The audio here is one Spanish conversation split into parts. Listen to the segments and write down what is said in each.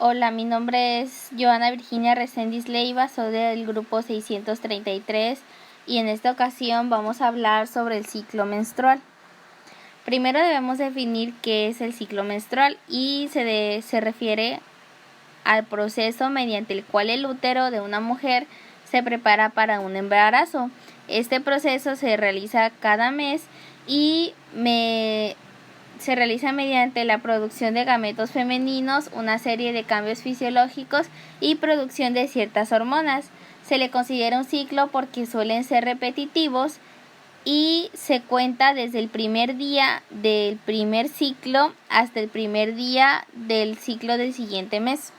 Hola, mi nombre es Joana Virginia Reséndiz Leiva, soy del grupo 633 y en esta ocasión vamos a hablar sobre el ciclo menstrual. Primero debemos definir qué es el ciclo menstrual y se refiere al proceso mediante el cual el útero de una mujer se prepara para un embarazo. Este proceso se realiza cada mes y se realiza mediante la producción de gametos femeninos, una serie de cambios fisiológicos y producción de ciertas hormonas. Se le considera un ciclo porque suelen ser repetitivos y se cuenta desde el primer día del primer ciclo hasta el primer día del ciclo del siguiente mes.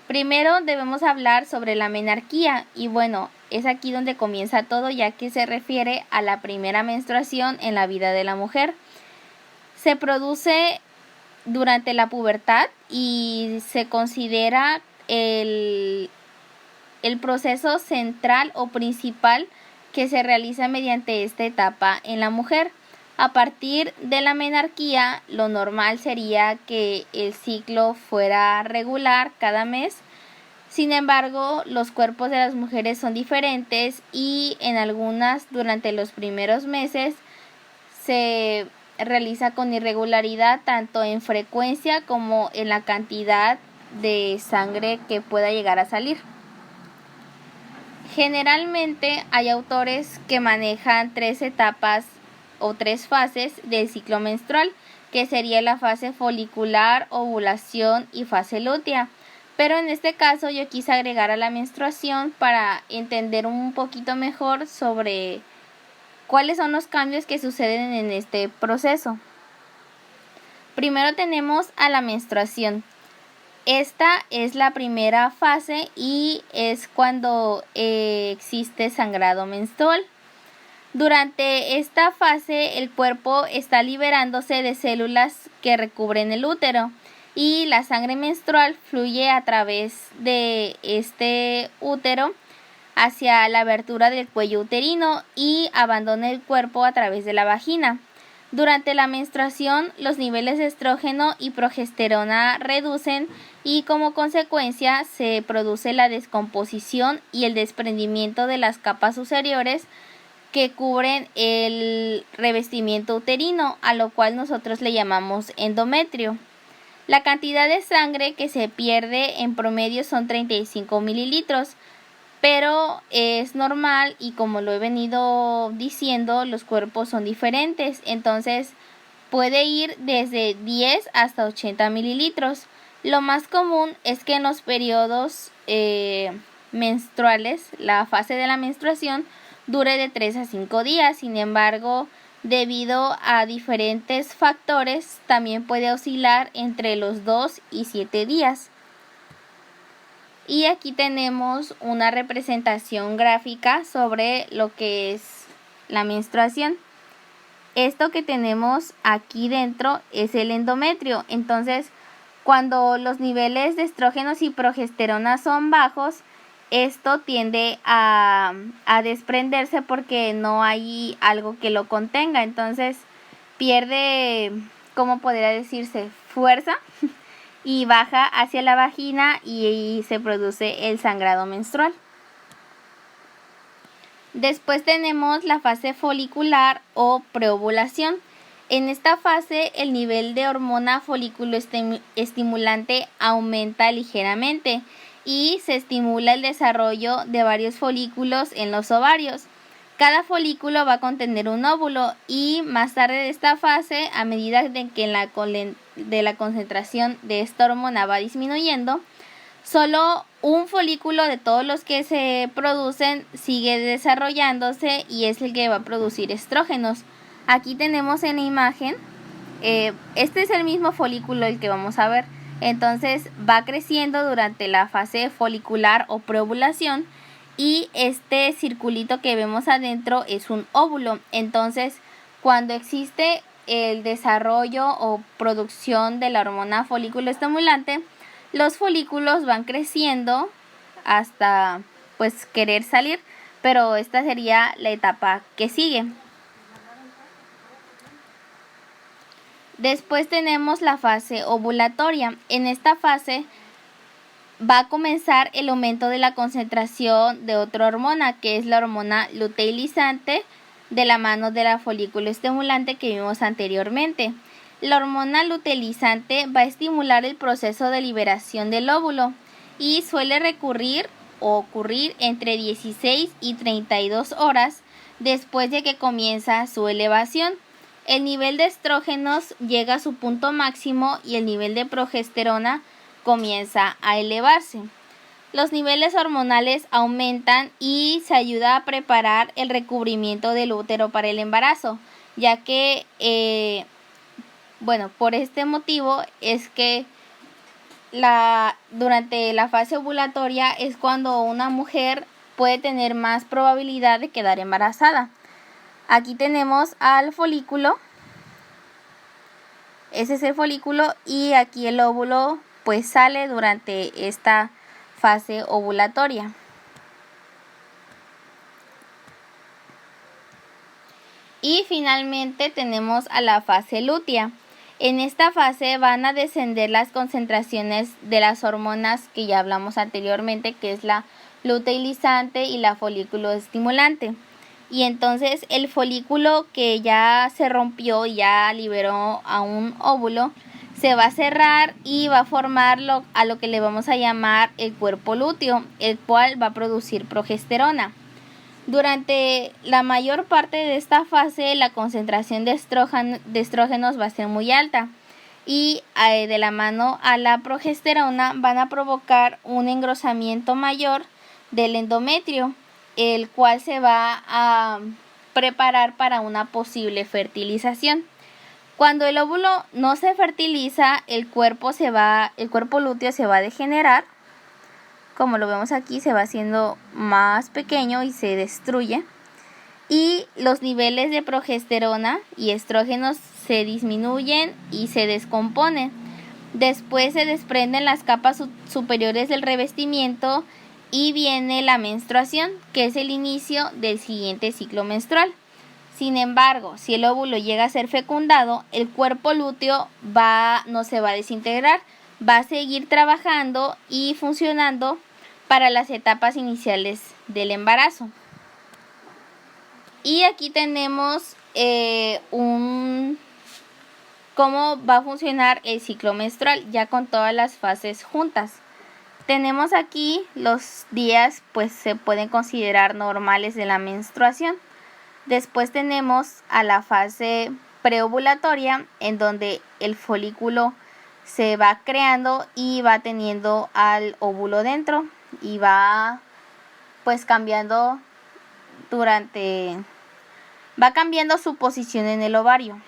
Primero debemos hablar sobre la menarquía y bueno, es aquí donde comienza todo, ya que se refiere a la primera menstruación en la vida de la mujer. Se produce durante la pubertad y se considera el proceso central o principal que se realiza mediante esta etapa en la mujer. A partir de la menarquía, lo normal sería que el ciclo fuera regular cada mes. Sin embargo, los cuerpos de las mujeres son diferentes y en algunas durante los primeros meses se realiza con irregularidad tanto en frecuencia como en la cantidad de sangre que pueda llegar a salir. Generalmente hay autores que manejan 3 etapas o 3 fases del ciclo menstrual, que sería la fase folicular, ovulación y fase lútea. Pero en este caso yo quise agregar a la menstruación para entender un poquito mejor sobre cuáles son los cambios que suceden en este proceso. Primero tenemos a la menstruación. Esta es la primera fase y es cuando existe sangrado menstrual. Durante esta fase el cuerpo está liberándose de células que recubren el útero y la sangre menstrual fluye a través de este útero hacia la abertura del cuello uterino y abandona el cuerpo a través de la vagina. Durante la menstruación, los niveles de estrógeno y progesterona reducen y como consecuencia se produce la descomposición y el desprendimiento de las capas superiores que cubren el revestimiento uterino, a lo cual nosotros le llamamos endometrio. La cantidad de sangre que se pierde en promedio son 35 mililitros, pero es normal y como lo he venido diciendo, los cuerpos son diferentes, entonces puede ir desde 10 hasta 80 mililitros. Lo más común es que en los periodos menstruales, la fase de la menstruación dure de 3 a 5 días, sin embargo, debido a diferentes factores, también puede oscilar entre los 2 y 7 días. Y aquí tenemos una representación gráfica sobre lo que es la menstruación. Esto que tenemos aquí dentro es el endometrio. Entonces, cuando los niveles de estrógenos y progesterona son bajos, esto tiende a desprenderse porque no hay algo que lo contenga. Entonces, pierde, ¿cómo podría decirse?, fuerza y baja hacia la vagina y se produce el sangrado menstrual. Después tenemos la fase folicular o preovulación. En esta fase el nivel de hormona folículo estimulante aumenta ligeramente y se estimula el desarrollo de varios folículos en los ovarios. Cada folículo va a contener un óvulo y más tarde de esta fase, a medida de que la concentración de esta hormona va disminuyendo, solo un folículo de todos los que se producen sigue desarrollándose y es el que va a producir estrógenos. Aquí tenemos en la imagen, este es el mismo folículo el que vamos a ver. Entonces va creciendo durante la fase folicular o preovulación y este circulito que vemos adentro es un óvulo. Entonces, cuando existe el desarrollo o producción de la hormona folículo estimulante, los folículos van creciendo hasta pues querer salir, pero esta sería la etapa que sigue. Después tenemos la fase ovulatoria. En esta fase va a comenzar el aumento de la concentración de otra hormona, que es la hormona luteinizante, de la mano de la folículo estimulante que vimos anteriormente. La hormona luteinizante va a estimular el proceso de liberación del óvulo y suele ocurrir entre 16 y 32 horas después de que comienza su elevación. El nivel de estrógenos llega a su punto máximo y el nivel de progesterona comienza a elevarse. Los niveles hormonales aumentan y se ayuda a preparar el recubrimiento del útero para el embarazo, ya que, por este motivo es que durante la fase ovulatoria es cuando una mujer puede tener más probabilidad de quedar embarazada. Aquí tenemos al folículo, ese es el folículo, y aquí el óvulo pues sale durante esta fase ovulatoria. Y finalmente tenemos a la fase lútea. En esta fase van a descender las concentraciones de las hormonas que ya hablamos anteriormente, que es la luteinizante y la folículo estimulante. Y entonces el folículo que ya se rompió y ya liberó a un óvulo se va a cerrar y va a formar a lo que le vamos a llamar el cuerpo lúteo, el cual va a producir progesterona. Durante la mayor parte de esta fase la concentración de estrógenos va a ser muy alta y de la mano a la progesterona van a provocar un engrosamiento mayor del endometrio, el cual se va a preparar para una posible fertilización. Cuando el óvulo no se fertiliza, el cuerpo lúteo se va a degenerar. Como lo vemos aquí, se va haciendo más pequeño y se destruye. Y los niveles de progesterona y estrógenos se disminuyen y se descomponen. Después se desprenden las capas superiores del revestimiento y viene la menstruación, que es el inicio del siguiente ciclo menstrual. Sin embargo, si el óvulo llega a ser fecundado, el cuerpo lúteo no se va a desintegrar, va a seguir trabajando y funcionando para las etapas iniciales del embarazo. Y aquí tenemos cómo va a funcionar el ciclo menstrual, ya con todas las fases juntas. Tenemos aquí los días, pues se pueden considerar normales de la menstruación. Después tenemos a la fase preovulatoria, en donde el folículo se va creando y va teniendo al óvulo dentro y va pues cambiando va cambiando su posición en el ovario.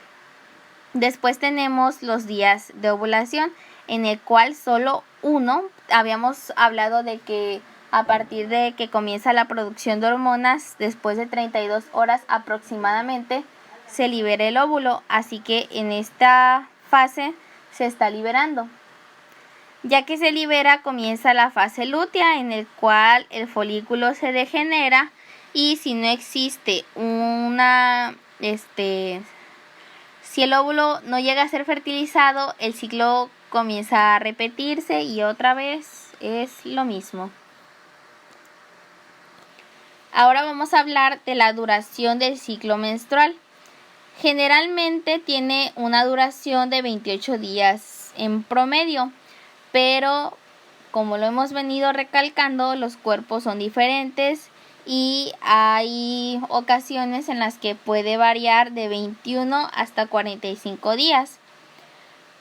Después tenemos los días de ovulación, en el cual solo uno, habíamos hablado de que a partir de que comienza la producción de hormonas, después de 32 horas aproximadamente, se libera el óvulo, así que en esta fase se está liberando. Ya que se libera, comienza la fase lútea, en el cual el folículo se degenera y si no existe si el óvulo no llega a ser fertilizado, el ciclo comienza a repetirse y otra vez es lo mismo. Ahora vamos a hablar de la duración del ciclo menstrual. Generalmente tiene una duración de 28 días en promedio, pero como lo hemos venido recalcando, los cuerpos son diferentes y hay ocasiones en las que puede variar de 21 hasta 45 días.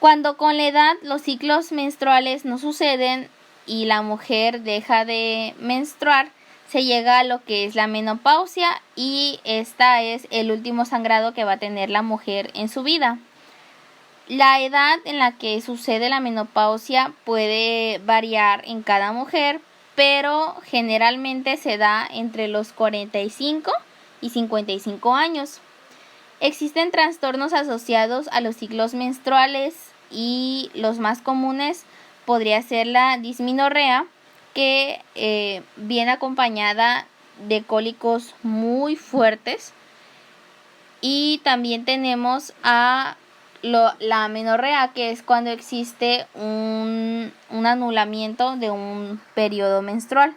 Cuando con la edad los ciclos menstruales no suceden y la mujer deja de menstruar, se llega a lo que es la menopausia y esta es el último sangrado que va a tener la mujer en su vida. La edad en la que sucede la menopausia puede variar en cada mujer, pero generalmente se da entre los 45 y 55 años. Existen trastornos asociados a los ciclos menstruales y los más comunes podría ser la dismenorrea, que viene acompañada de cólicos muy fuertes, y también tenemos a la amenorrea, que es cuando existe un anulamiento de un periodo menstrual.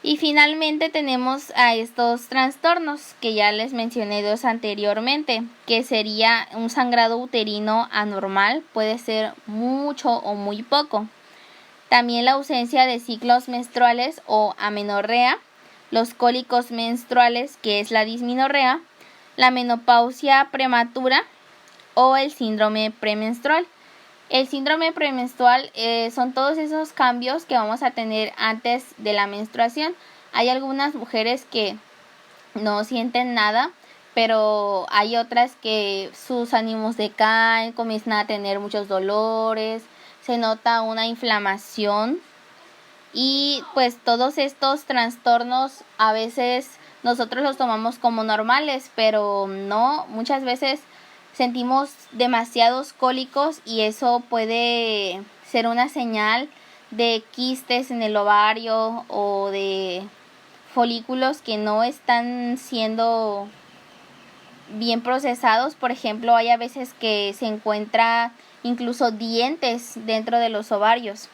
Y finalmente tenemos a estos trastornos que ya les mencioné dos anteriormente, que sería un sangrado uterino anormal, puede ser mucho o muy poco. También la ausencia de ciclos menstruales o amenorrea, los cólicos menstruales, que es la dismenorrea, la menopausia prematura o el síndrome premenstrual. El síndrome premenstrual son todos esos cambios que vamos a tener antes de la menstruación. Hay algunas mujeres que no sienten nada, pero hay otras que sus ánimos decaen, comienzan a tener muchos dolores, se nota una inflamación y pues todos estos trastornos a veces nosotros los tomamos como normales, pero no, muchas veces sentimos demasiados cólicos y eso puede ser una señal de quistes en el ovario o de folículos que no están siendo bien procesados. Por ejemplo, hay a veces que se encuentra incluso dientes dentro de los ovarios.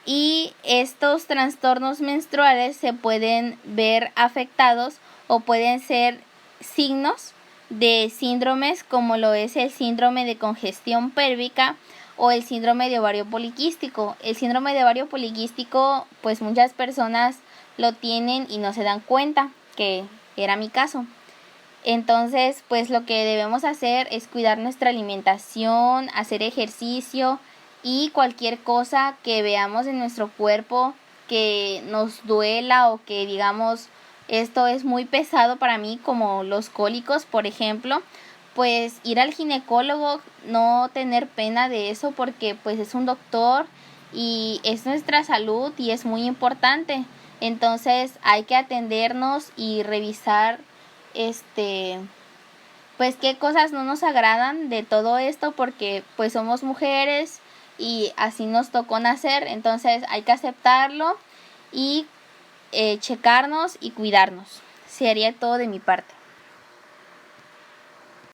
Y estos trastornos menstruales se pueden ver afectados o pueden ser signos de síndromes como lo es el síndrome de congestión pélvica o el síndrome de ovario poliquístico. El síndrome de ovario poliquístico, pues muchas personas lo tienen y no se dan cuenta, que era mi caso. Entonces, pues lo que debemos hacer es cuidar nuestra alimentación, hacer ejercicio y cualquier cosa que veamos en nuestro cuerpo que nos duela o que digamos esto es muy pesado para mí, como los cólicos, por ejemplo, pues ir al ginecólogo, no tener pena de eso porque pues es un doctor y es nuestra salud y es muy importante. Entonces hay que atendernos y revisar pues qué cosas no nos agradan de todo esto, porque pues somos mujeres y así nos tocó nacer. Entonces hay que aceptarlo y checarnos y cuidarnos. Sería todo de mi parte.